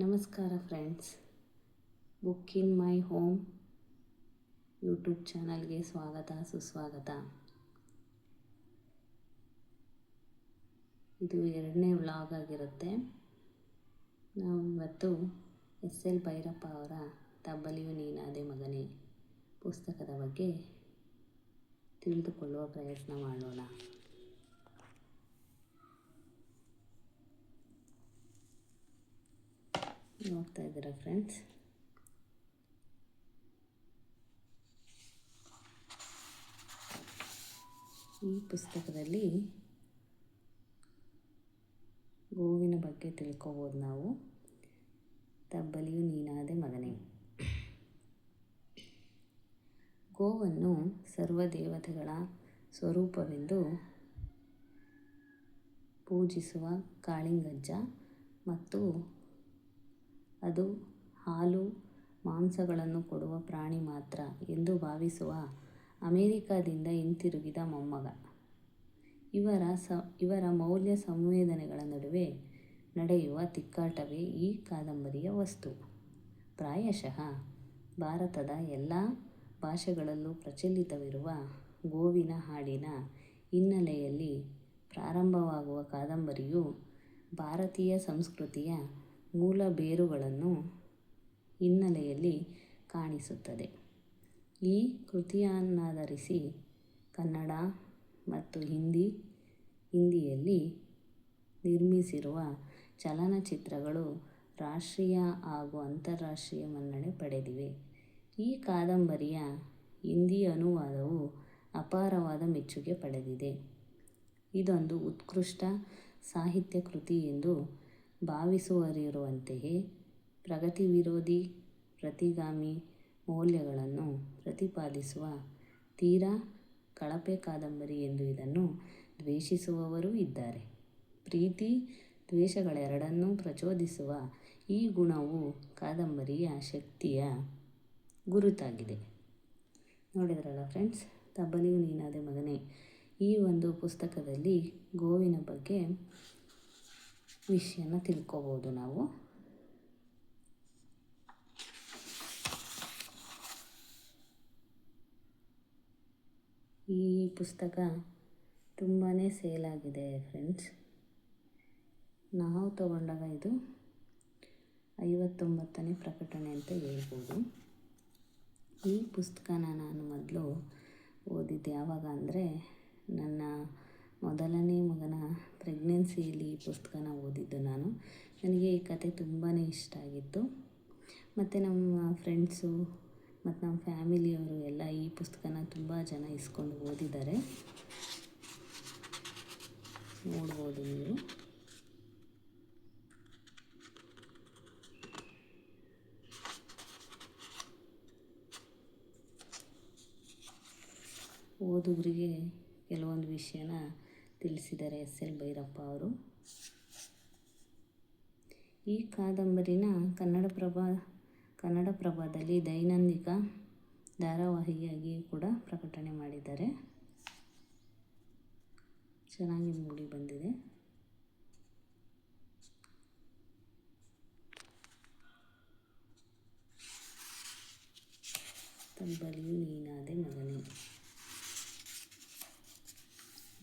ನಮಸ್ಕಾರ friends, book in my home YouTube ಚಾನಲ್ಗೆ ಸುಸ್ವಾಗತ. ಇದು 2ನೇ ವ್ಲಾಗ್ ಆಗಿರುತ್ತೆ. ನಾವು ಇವತ್ತು ಎಸ್.ಎಲ್. ಭೈರಪ್ಪ ಅವರ ತಬ್ಬಲಿಯು ನೀನಾದೆ ಮಗನೇ ಪುಸ್ತಕದ ಬಗ್ಗೆ ತಿಳಿದುಕೊಳ್ಳುವ ಪ್ರಯತ್ನ ಮಾಡೋಣ. ನೋಡ್ತಾ ಇದ್ದೀರಾ ಫ್ರೆಂಡ್ಸ್, ಈ ಪುಸ್ತಕದಲ್ಲಿ ಗೋವಿನ ಬಗ್ಗೆ ತಿಳ್ಕೊಬೋದು ನಾವು. ತಬ್ಬಲಿಯು ನೀನಾದೆ ಮಗನೇ. ಗೋವನ್ನು ಸರ್ವದೇವತೆಗಳ ಸ್ವರೂಪವೆಂದು ಪೂಜಿಸುವ ಕಾಳಿಂಗಜ್ಜ ಮತ್ತು ಅದು ಹಾಲು ಮಾಂಸಗಳನ್ನು ಕೊಡುವ ಪ್ರಾಣಿ ಮಾತ್ರ ಎಂದು ಭಾವಿಸುವ ಅಮೆರಿಕದಿಂದ ಹಿಂತಿರುಗಿದ ಮೊಮ್ಮಗ. ಇವರ ಮೌಲ್ಯ ಸಂವೇದನೆಗಳ ನಡುವೆ ನಡೆಯುವ ತಿಕ್ಕಾಟವೇ ಈ ಕಾದಂಬರಿಯ ವಸ್ತು. ಪ್ರಾಯಶಃ ಭಾರತದ ಎಲ್ಲ ಭಾಷೆಗಳಲ್ಲೂ ಪ್ರಚಲಿತವಿರುವ ಗೋವಿನ ಹಾಡಿನ ಹಿನ್ನೆಲೆಯಲ್ಲಿ ಪ್ರಾರಂಭವಾಗುವ ಕಾದಂಬರಿಯು ಭಾರತೀಯ ಸಂಸ್ಕೃತಿಯ ಮೂಲ ಬೇರುಗಳನ್ನು ಹಿನ್ನೆಲೆಯಲ್ಲಿ ಕಾಣಿಸುತ್ತದೆ. ಈ ಕೃತಿಯನ್ನಾಧರಿಸಿ ಕನ್ನಡ ಮತ್ತು ಹಿಂದಿಯಲ್ಲಿ ನಿರ್ಮಿಸಿರುವ ಚಲನಚಿತ್ರಗಳು ರಾಷ್ಟ್ರೀಯ ಹಾಗೂ ಅಂತಾರಾಷ್ಟ್ರೀಯ ಮನ್ನಣೆ ಪಡೆದಿವೆ. ಈ ಕಾದಂಬರಿಯ ಹಿಂದಿ ಅನುವಾದವು ಅಪಾರವಾದ ಮೆಚ್ಚುಗೆ ಪಡೆದಿದೆ. ಇದೊಂದು ಉತ್ಕೃಷ್ಟ ಸಾಹಿತ್ಯ ಕೃತಿ ಎಂದು ಭಾವಿಸುವವರಿರುವಂತೆಯೇ ಪ್ರಗತಿ ವಿರೋಧಿ, ಪ್ರತಿಗಾಮಿ ಮೌಲ್ಯಗಳನ್ನು ಪ್ರತಿಪಾದಿಸುವ ತೀರಾ ಕಳಪೆ ಕಾದಂಬರಿ ಎಂದು ಇದನ್ನು ದ್ವೇಷಿಸುವವರೂ ಇದ್ದಾರೆ. ಪ್ರೀತಿ ದ್ವೇಷಗಳೆರಡನ್ನೂ ಪ್ರಚೋದಿಸುವ ಈ ಗುಣವು ಕಾದಂಬರಿಯ ಶಕ್ತಿಯ ಗುರುತಾಗಿದೆ. ನೋಡಿದ್ರಲ್ಲ ಫ್ರೆಂಡ್ಸ್, ತಬ್ಬಲಿಯು ನೀನಾದೆ ಮಗನೇ ಈ ಒಂದು ಪುಸ್ತಕದಲ್ಲಿ ಗೋವಿನ ಬಗ್ಗೆ ವಿಷಯನ ತಿಳ್ಕೊಬೋದು ನಾವು. ಈ ಪುಸ್ತಕ ತುಂಬಾ ಸೇಲ್ ಆಗಿದೆ ಫ್ರೆಂಡ್ಸ್. ನಾವು ತಗೊಂಡಾಗ ಇದು 59ನೇ ಪ್ರಕಟಣೆ ಅಂತ ಹೇಳ್ಬೋದು. ಈ ಪುಸ್ತಕನ ನಾನು ಮೊದಲು ಓದಿದ್ದು ಯಾವಾಗ ಅಂದರೆ, ನನ್ನ ಮೊದಲನೇ ಮಗನ ಪ್ರೆಗ್ನೆನ್ಸಿಯಲ್ಲಿ ಈ ಪುಸ್ತಕನ ಓದಿದ್ದು ನಾನು. ನನಗೆ ಈ ಕತೆ ತುಂಬಾ ಇಷ್ಟ ಆಗಿತ್ತು. ಮತ್ತು ನಮ್ಮ ಫ್ರೆಂಡ್ಸು ಮತ್ತು ನಮ್ಮ ಫ್ಯಾಮಿಲಿಯವರು ಎಲ್ಲ ಈ ಪುಸ್ತಕನ ತುಂಬ ಜನ ಇಸ್ಕೊಂಡು ಓದಿದ್ದಾರೆ. ನೋಡ್ಬೋದು ನೀವು. ಓದುಗರಿಗೆ ಕೆಲವೊಂದು ವಿಷಯನ ತಿಳಿಸಿದ್ದಾರೆ ಎಸ್.ಎಲ್. ಭೈರಪ್ಪ ಅವರು. ಈ ಕಾದಂಬರಿನ ಕನ್ನಡಪ್ರಭದಲ್ಲಿ ದೈನಂದಿನ ಧಾರಾವಾಹಿಯಾಗಿ ಕೂಡ ಪ್ರಕಟಣೆ ಮಾಡಿದ್ದಾರೆ. ಚೆನ್ನಾಗಿ ಮೂಡಿ ಬಂದಿದೆ. ತಬ್ಬಲಿಯು ನೀನಾದೆ ಮಗನೇ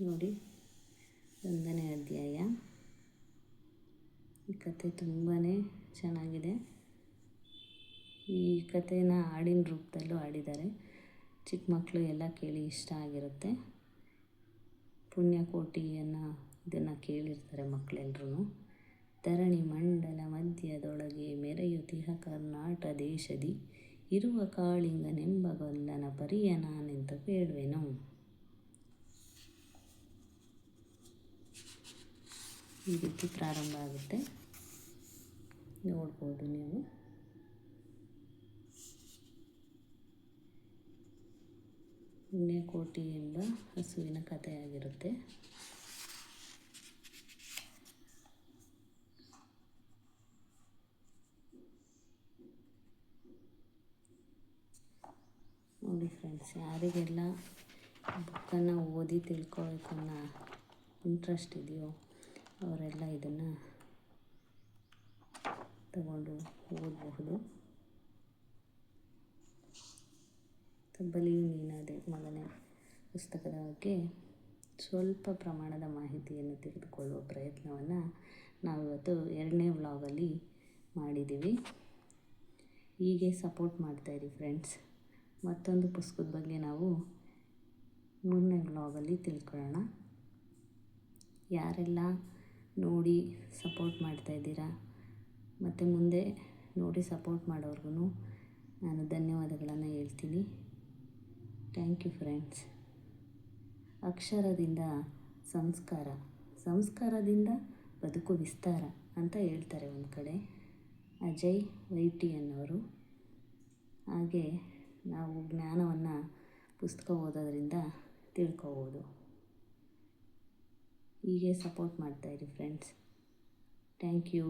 ನೋಡಿ, 1ನೇ ಅಧ್ಯಾಯ. ಈ ಕತೆ ತುಂಬಾ ಚೆನ್ನಾಗಿದೆ. ಈ ಕಥೆನ ಹಾಡಿನ ರೂಪದಲ್ಲೂ ಹಾಡಿದ್ದಾರೆ. ಚಿಕ್ಕ ಮಕ್ಕಳು ಎಲ್ಲ ಕೇಳಿ ಇಷ್ಟ ಆಗಿರುತ್ತೆ. ಪುಣ್ಯಕೋಟಿಯನ್ನು ಇದನ್ನು ಕೇಳಿರ್ತಾರೆ ಮಕ್ಕಳೆಲ್ಲರೂ. ಧರಣಿ ಮಂಡಲ ಮಧ್ಯದೊಳಗೆ ಮೆರೆಯುತಿಹ ಕರ್ನಾಟ ದೇಶದಿ ಇರುವ ಕಾಳಿಂಗನೆಂಬ ಗೊಲ್ಲನ ಪರಿಯ ನಾನೆಂತ ಬೇಡ್ವೆನು. ಈ ರೀತಿ ಪ್ರಾರಂಭ ಆಗುತ್ತೆ, ನೋಡ್ಬೋದು ನೀವು. ಪುಣ್ಯಕೋಟಿ ಎಂಬ ಹಸುವಿನ ಕಥೆಯಾಗಿರುತ್ತೆ. ನೋಡಿ ಫ್ರೆಂಡ್ಸ್, ಯಾರಿಗೆಲ್ಲ ಬುಕ್ಕನ್ನು ಓದಿ ತಿಳ್ಕೊಬೇಕನ್ನೋ ಇಂಟ್ರೆಸ್ಟ್ ಇದೆಯೋ ಅವರೆಲ್ಲ ಇದನ್ನು ತಗೊಂಡು ಓದಬಹುದು. ತಬ್ಬಲಿಯು ನೀನಾದೆ ಮಗನೇ ಪುಸ್ತಕದ ಬಗ್ಗೆ ಸ್ವಲ್ಪ ಪ್ರಮಾಣದ ಮಾಹಿತಿಯನ್ನು ತಿಳಿದುಕೊಳ್ಳುವ ಪ್ರಯತ್ನವನ್ನು ನಾವಿವತ್ತು 2ನೇ ವ್ಲಾಗಲ್ಲಿ ಮಾಡಿದ್ದೀವಿ. ಹೀಗೆ ಸಪೋರ್ಟ್ ಮಾಡ್ತಾಯಿರಿ ಫ್ರೆಂಡ್ಸ್. ಮತ್ತೊಂದು ಪುಸ್ತಕದ ಬಗ್ಗೆ ನಾವು 3ನೇ ವ್ಲಾಗಲ್ಲಿ ತಿಳ್ಕೊಳ್ಳೋಣ. ಯಾರೆಲ್ಲ ನೋಡಿ ಸಪೋರ್ಟ್ ಮಾಡ್ತಾಯಿದ್ದೀರಾ ಮತ್ತು ಮುಂದೆ ನೋಡಿ ಸಪೋರ್ಟ್ ಮಾಡೋರ್ಗು ನಾನು ಧನ್ಯವಾದಗಳನ್ನು ಹೇಳ್ತೀನಿ. Thank you friends. ಅಕ್ಷರದಿಂದ ಸಂಸ್ಕಾರ, ಸಂಸ್ಕಾರದಿಂದ ಬದುಕು ವಿಸ್ತಾರ ಅಂತ ಹೇಳ್ತಾರೆ ಒಂದು ಕಡೆ ಅಜಯ್ ವೈಟಿ ಅನ್ನೋರು. ಹಾಗೆ ನಾವು ಜ್ಞಾನವನ್ನು ಪುಸ್ತಕ ಓದೋದ್ರಿಂದ ತಿಳ್ಕೊಬೋದು. ಹೀಗೆ ಸಪೋರ್ಟ್ ಮಾಡ್ತಾಯಿರಿ ಫ್ರೆಂಡ್ಸ್. Thank you.